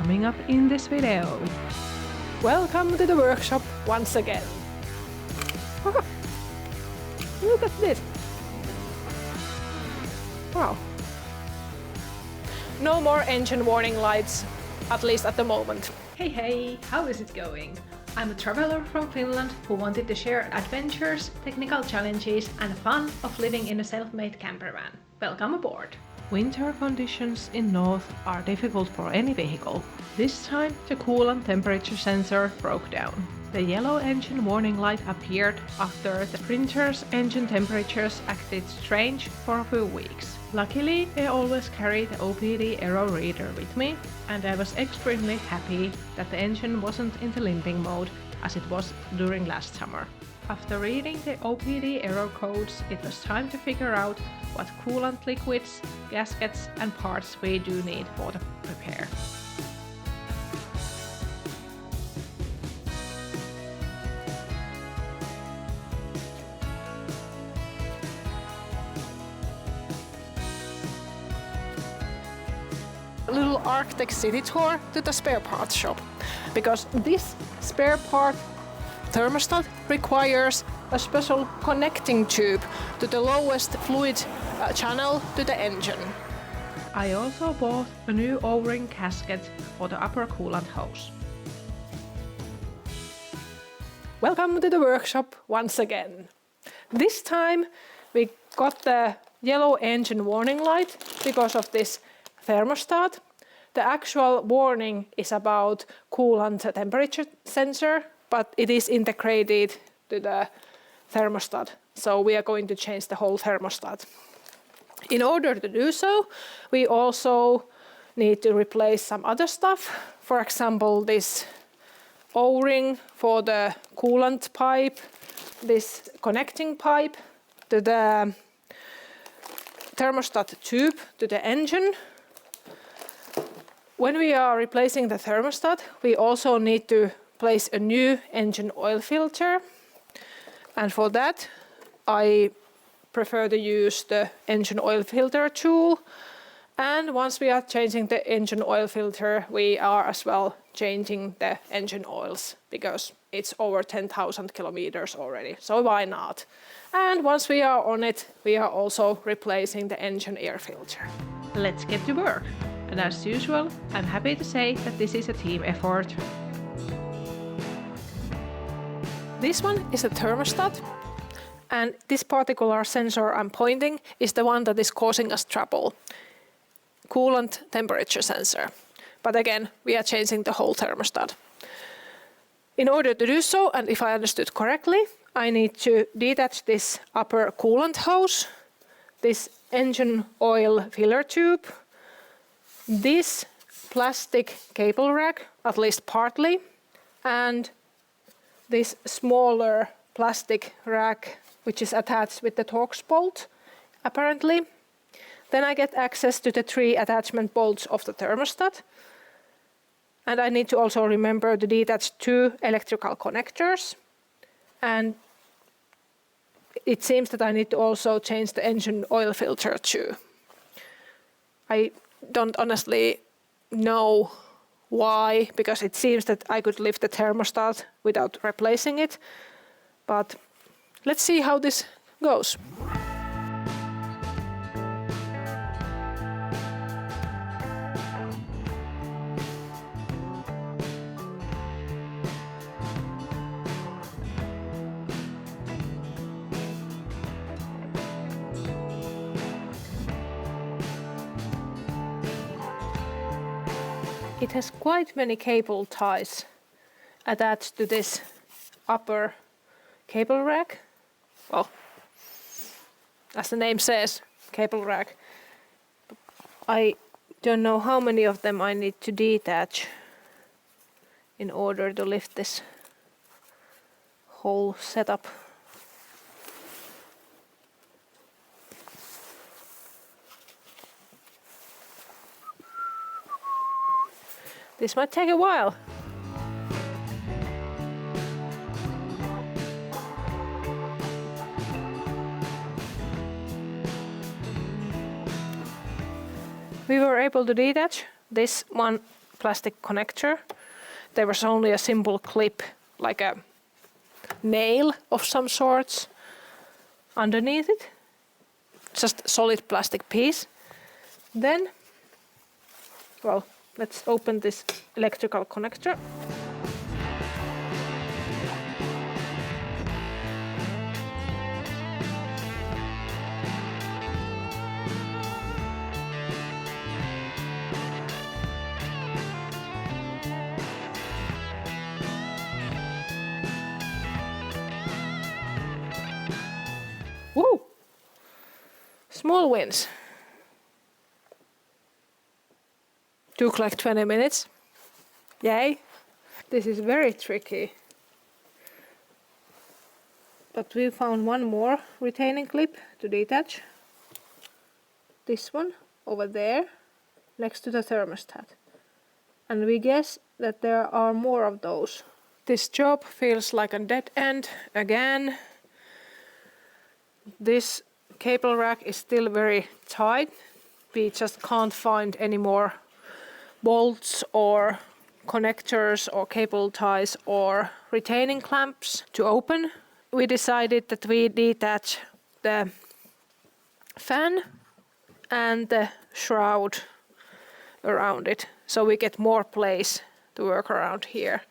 coming up in this video. Welcome to the workshop once again. Look at this. Wow. No more engine warning lights, at least at the moment. Hey, how is it going? I'm a traveler from Finland who wanted to share adventures, technical challenges and fun of living in a self-made camper van. Welcome aboard! Winter conditions in north are difficult for any vehicle. This time the coolant temperature sensor broke down. The yellow engine warning light appeared after the Sprinter's engine temperatures acted strange for a few weeks. Luckily, I always carry the OPD error reader with me, and I was extremely happy that the engine wasn't in the limping mode as it was during last summer. After reading the OPD error codes, it was time to figure out what coolant liquids, gaskets and parts we do need for the repair. A little Arctic city tour to the spare parts shop, because this spare part thermostat requires a special connecting tube to the lowest fluid channel to the engine. I also bought a new O-ring gasket for the upper coolant hose. Welcome to the workshop once again. This time we got the yellow engine warning light because of this thermostat. The actual warning is about coolant temperature sensor, but it is integrated to the thermostat. So we are going to change the whole thermostat. In order to do so, we also need to replace some other stuff. For example, this O-ring for the coolant pipe, this connecting pipe to the thermostat tube to the engine. When we are replacing the thermostat, we also need to place a new engine oil filter. And for that, I prefer to use the engine oil filter tool. And once we are changing the engine oil filter, we are as well changing the engine oils because it's over 10,000 kilometers already. So why not? And once we are on it, we are also replacing the engine air filter. Let's get to work. And as usual, I'm happy to say that this is a team effort. This one is a thermostat, and this particular sensor I'm pointing is the one that is causing us trouble. Coolant temperature sensor. But again, we are changing the whole thermostat. In order to do so, and if I understood correctly, I need to detach this upper coolant hose, this engine oil filler tube, this plastic cable rack, at least partly, and this smaller plastic rack which is attached with the Torx bolt, apparently. Then I get access to the 3 attachment bolts of the thermostat. And I need to also remember to detach 2 electrical connectors. And it seems that I need to also change the engine oil filter too. I don't honestly know why, because it seems that I could lift the thermostat without replacing it. But let's see how this goes. It has quite many cable ties attached to this upper cable rack. Well, as the name says, cable rack. I don't know how many of them I need to detach in order to lift this whole setup. This might take a while. We were able to detach this one plastic connector. There was only a simple clip, like a nail of some sorts underneath it. Just a solid plastic piece. Then, well, let's open this electrical connector. Woo! Small wins. Took like 20 minutes. Yay! This is very tricky. But we found one more retaining clip to detach. This one over there, next to the thermostat. And we guess that there are more of those. This job feels like a dead end again. This cable rack is still very tight. We just can't find any more bolts or connectors or cable ties or retaining clamps to open. We decided that we detach the fan and the shroud around it, so we get more place to work around here,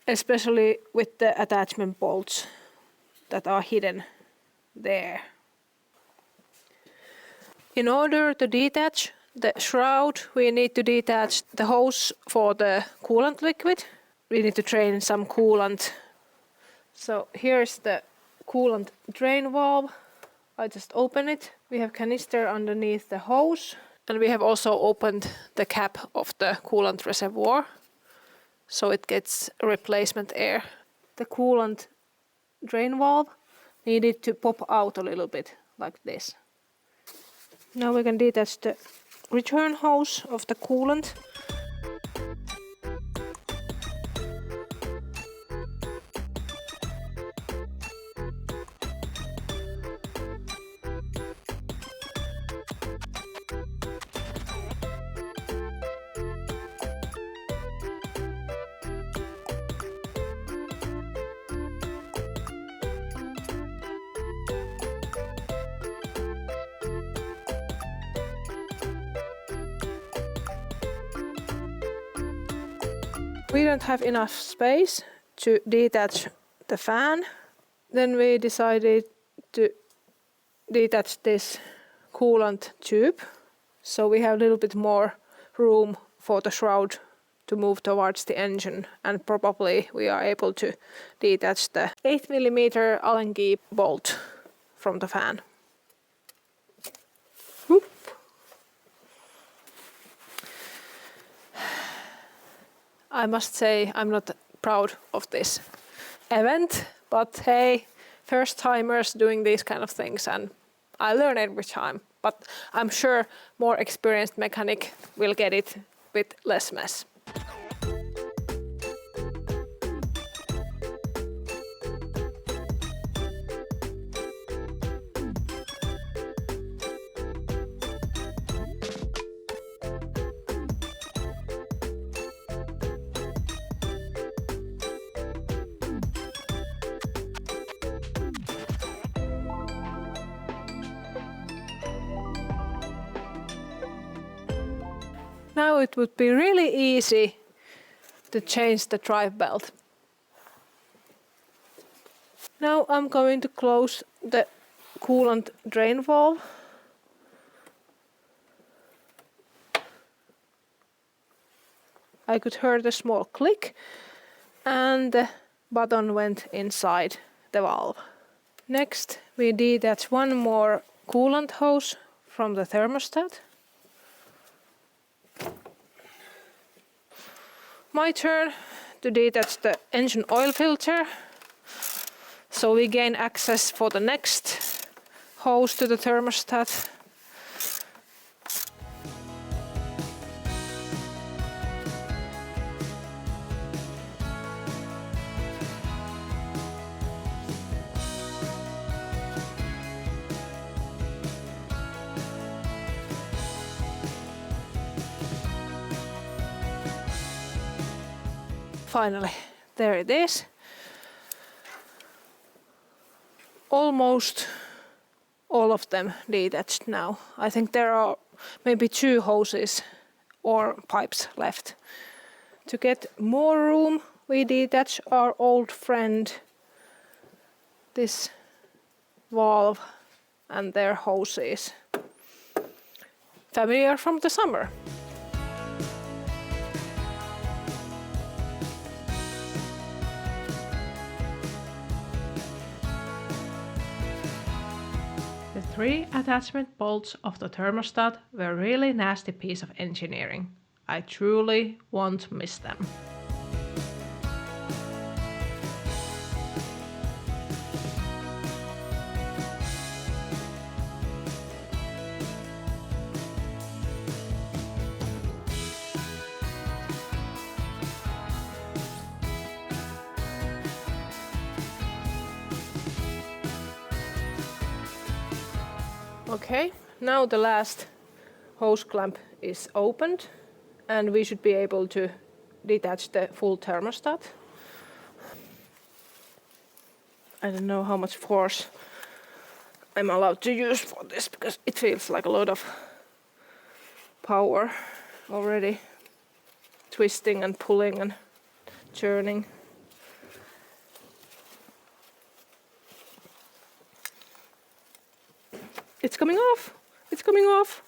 especially with the attachment bolts that are hidden there. In order to detach the shroud, we need to detach the hose for the coolant liquid. We need to drain some coolant. So here's the coolant drain valve. I just open it. We have canister underneath the hose, and we have also opened the cap of the coolant reservoir, so it gets replacement air. The coolant drain valve needed to pop out a little bit like this. Now we can detach the return hose of the coolant. We don't have enough space to detach the fan. Then we decided to detach this coolant tube, so we have a little bit more room for the shroud to move towards the engine, and probably we are able to detach the 8mm Allen key bolt from the fan. Whoop. I must say I'm not proud of this event, but hey, first timers doing these kind of things, and I learn every time. But I'm sure more experienced mechanic will get it with less mess. Now it would be really easy to change the drive belt. Now I'm going to close the coolant drain valve. I could hear the small click and the button went inside the valve. Next we detach one more coolant hose from the thermostat. My turn to detach the engine oil filter, so we gain access for the next hose to the thermostat. Finally, there it is. Almost all of them detached now. I think there are maybe 2 hoses or pipes left. To get more room, we detach our old friend, this valve and their hoses. Familiar from the summer. The 3 attachment bolts of the thermostat were a really nasty piece of engineering. I truly won't miss them. Okay, now the last hose clamp is opened and we should be able to detach the full thermostat. I don't know how much force I'm allowed to use for this because it feels like a lot of power already. Twisting and pulling and churning. It's coming off! It's coming off!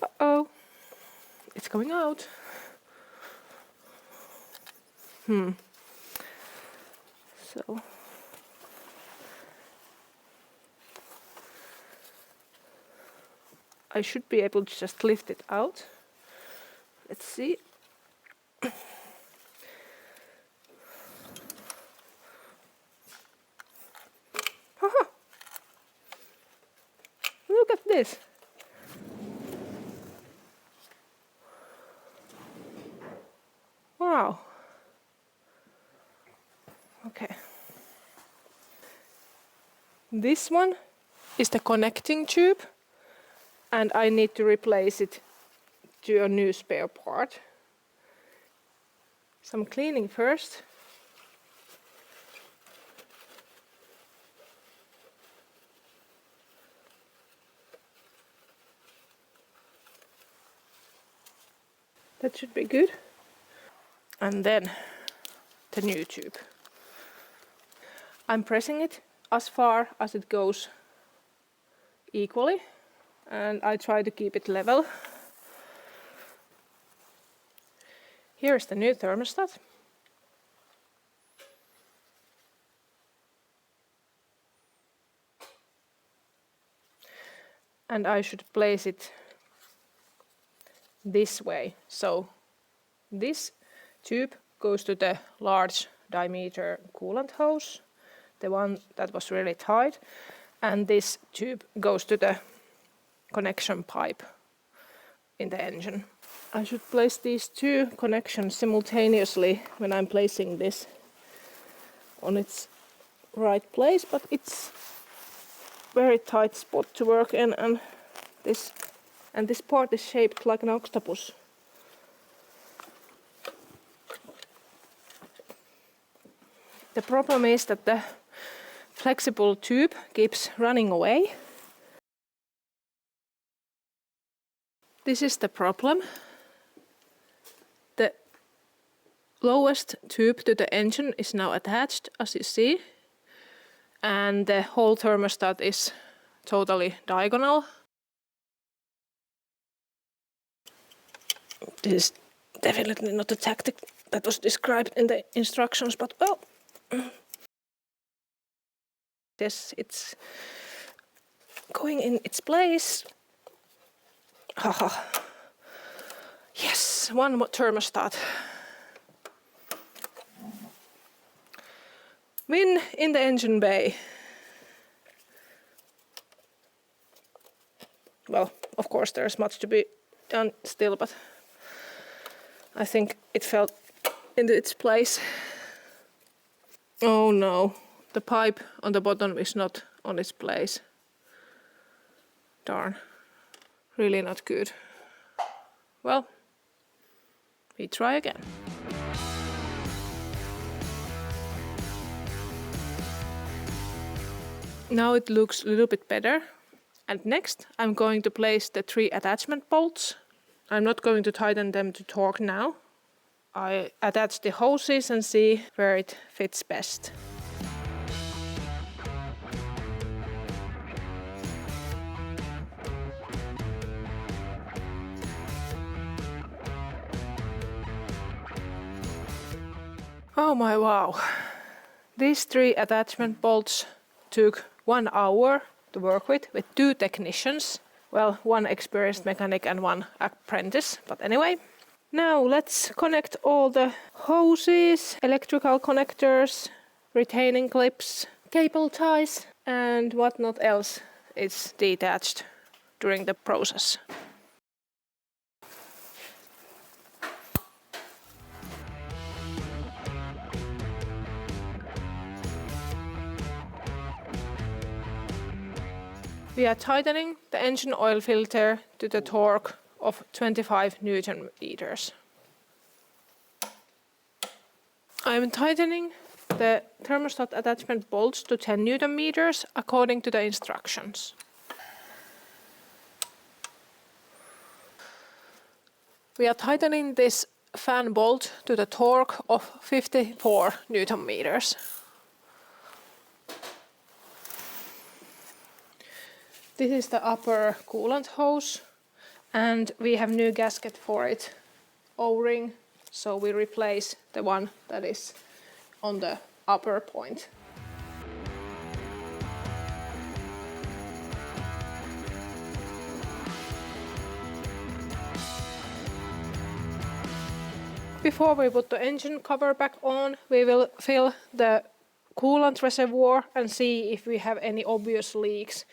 Uh-oh. It's coming out. So. I should be able to just lift it out. Let's see. Haha! Look at this. Wow. Okay. This one is the connecting tube, and I need to replace it to a new spare part. Some cleaning first. That should be good. And then the new tube. I'm pressing it as far as it goes equally, and I try to keep it level. Here's the new thermostat. And I should place it this way. So this tube goes to the large diameter coolant hose, the one that was really tight, and this tube goes to the connection pipe in the engine. I should place these 2 connections simultaneously when I'm placing this on its right place, but it's very tight spot to work in, and this part is shaped like an octopus. The problem is that the flexible tube keeps running away. This is the problem. The lowest tube to the engine is now attached, as you see, and the whole thermostat is totally diagonal. This is definitely not the tactic that was described in the instructions, but well, yes, it's going in its place. Haha. Yes, one more thermostat. Win in the engine bay. Well, of course there's much to be done still, but I think it fell into its place. Oh no, the pipe on the bottom is not on its place. Darn, really not good. Well, we try again. Now it looks a little bit better. And next I'm going to place the 3 attachment bolts. I'm not going to tighten them to torque now. I attach the hoses and see where it fits best. Oh my wow! These 3 attachment bolts took 1 hour to work with 2 technicians. Well, 1 experienced mechanic and 1 apprentice, but anyway. Now let's connect all the hoses, electrical connectors, retaining clips, cable ties and whatnot else is detached during the process. We are tightening the engine oil filter to the torque of 25 Newton meters. I am tightening the thermostat attachment bolts to 10 Newton meters according to the instructions. We are tightening this fan bolt to the torque of 54 Newton meters. This is the upper coolant hose and we have new gasket for it, O-ring, so we replace the one that is on the upper point. Before we put the engine cover back on, we will fill the coolant reservoir and see if we have any obvious leaks.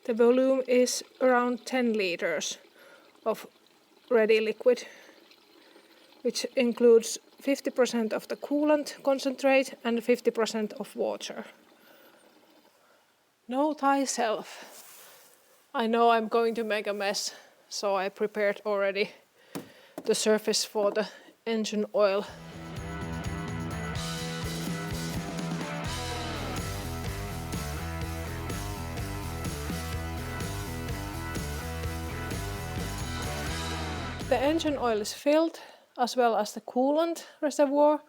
The volume is around 10 liters of ready liquid, which includes 50% of the coolant concentrate and 50% of water. Know thyself. I know I'm going to make a mess, so I prepared already the surface for the engine oil. The engine oil is filled, as well as the coolant reservoir.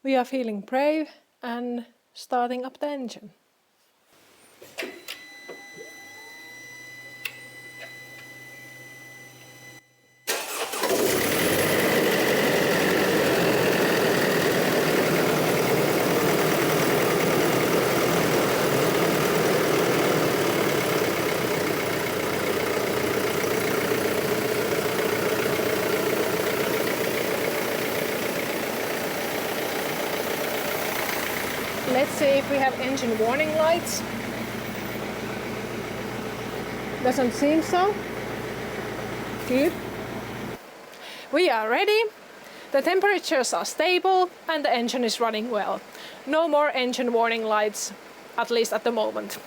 We are feeling brave and starting up the engine. Let's see if we have engine warning lights. Doesn't seem so. Good. We are ready. The temperatures are stable and the engine is running well. No more engine warning lights, at least at the moment.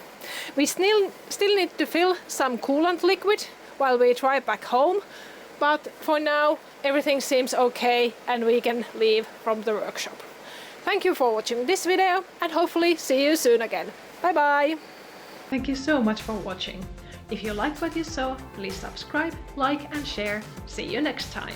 We still need to fill some coolant liquid while we drive back home, but for now everything seems okay and we can leave from the workshop. Thank you for watching this video and hopefully see you soon again. Bye bye! Thank you so much for watching. If you liked what you saw, please subscribe, like and share. See you next time!